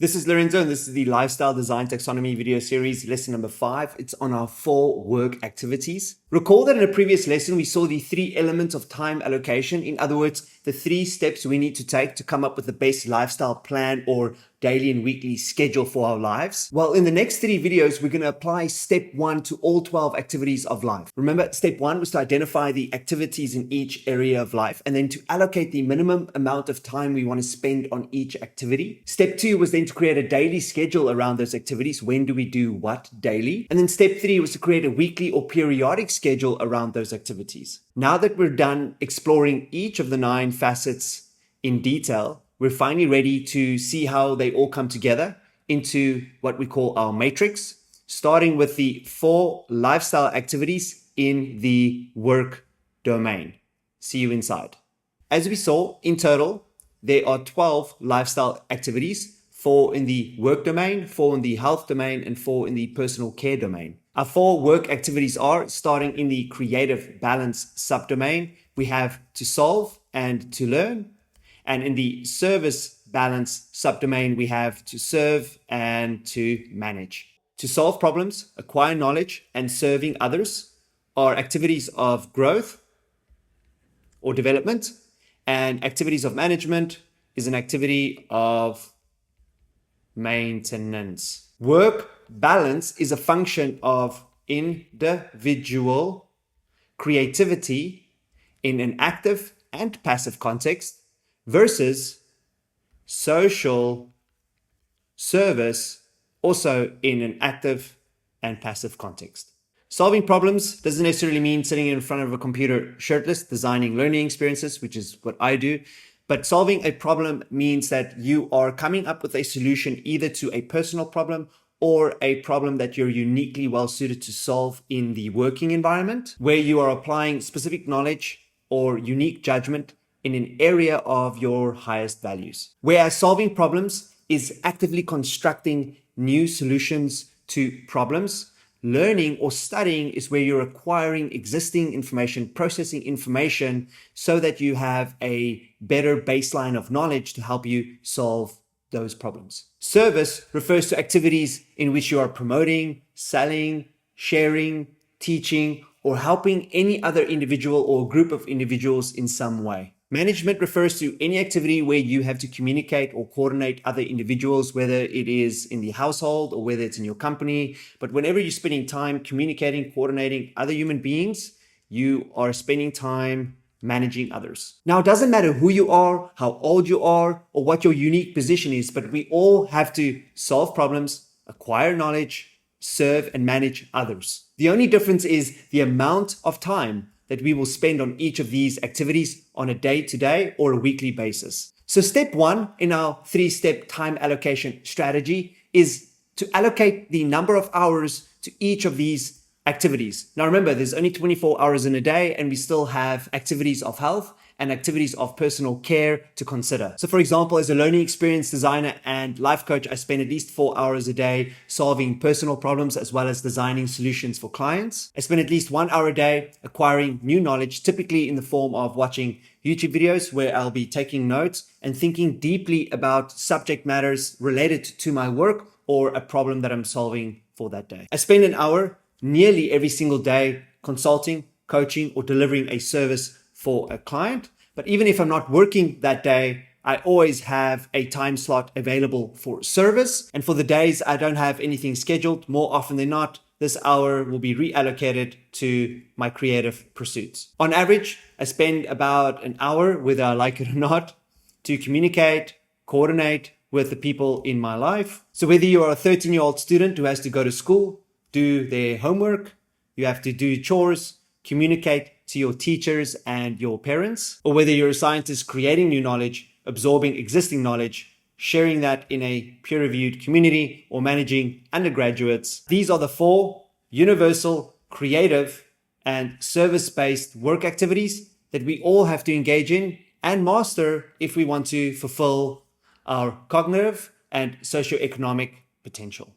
This is Lorenzo, and this is the Lifestyle Design Taxonomy video series, lesson number 5. It's on our 4 work activities. Recall that in a previous lesson, we saw the 3 elements of time allocation. In other words, the 3 steps we need to take to come up with the best lifestyle plan or daily and weekly schedule for our lives. Well, in the next 3 videos, we're going to apply step 1 to all 12 activities of life. Remember, step 1 was to identify the activities in each area of life and then to allocate the minimum amount of time we want to spend on each activity. Step 2 was then to create a daily schedule around those activities. When do we do what daily? And then step 3 was to create a weekly or periodic schedule around those activities. Now that we're done exploring each of the 9 facets in detail, we're finally ready to see how they all come together into what we call our matrix, starting with the 4 lifestyle activities in the work domain. See you inside. As we saw, in total, there are 12 lifestyle activities, 4 in the work domain, 4 in the health domain, and 4 in the personal care domain. Our 4 work activities are, starting in the creative balance subdomain, we have to solve and to learn. And in the service balance subdomain, we have to serve and to manage. To solve problems, acquire knowledge, and serving others are activities of growth or development. And activities of management is an activity of maintenance. Work balance is a function of individual creativity in an active and passive context versus social service, also in an active and passive context. Solving problems doesn't necessarily mean sitting in front of a computer shirtless, designing learning experiences, which is what I do. But solving a problem means that you are coming up with a solution either to a personal problem or a problem that you're uniquely well suited to solve in the working environment, where you are applying specific knowledge or unique judgment in an area of your highest values. Whereas solving problems is actively constructing new solutions to problems. Learning or studying is where you're acquiring existing information, processing information so that you have a better baseline of knowledge to help you solve those problems. Service refers to activities in which you are promoting, selling, sharing, teaching, or helping any other individual or group of individuals in some way. Management refers to any activity where you have to communicate or coordinate other individuals, whether it is in the household or whether it's in your company. But whenever you're spending time communicating, coordinating other human beings, you are spending time managing others. Now, it doesn't matter who you are, how old you are, or what your unique position is, but we all have to solve problems, acquire knowledge, serve and manage others. The only difference is the amount of time that we will spend on each of these activities on a day-to-day or a weekly basis. So step 1 in our 3-step time allocation strategy is to allocate the number of hours to each of these activities. Now remember, there's only 24 hours in a day and we still have activities of health and activities of personal care to consider. So for example, as a learning experience designer and life coach, I spend at least 4 hours a day solving personal problems as well as designing solutions for clients. I spend at least 1 hour a day acquiring new knowledge, typically in the form of watching YouTube videos where I'll be taking notes and thinking deeply about subject matters related to my work or a problem that I'm solving for that day. I spend an hour nearly every single day consulting, coaching, or delivering a service for a client. But even if I'm not working that day, I always have a time slot available for service. And for the days I don't have anything scheduled, more often than not, this hour will be reallocated to my creative pursuits. On average, I spend about an hour, whether I like it or not, to communicate, coordinate with the people in my life. So whether you are a 13-year-old student who has to go to school, do their homework, you have to do chores, communicate to your teachers and your parents, or whether you're a scientist creating new knowledge, absorbing existing knowledge, sharing that in a peer-reviewed community, or managing undergraduates. These are the 4 universal, creative, and service-based work activities that we all have to engage in and master if we want to fulfill our cognitive and socioeconomic potential.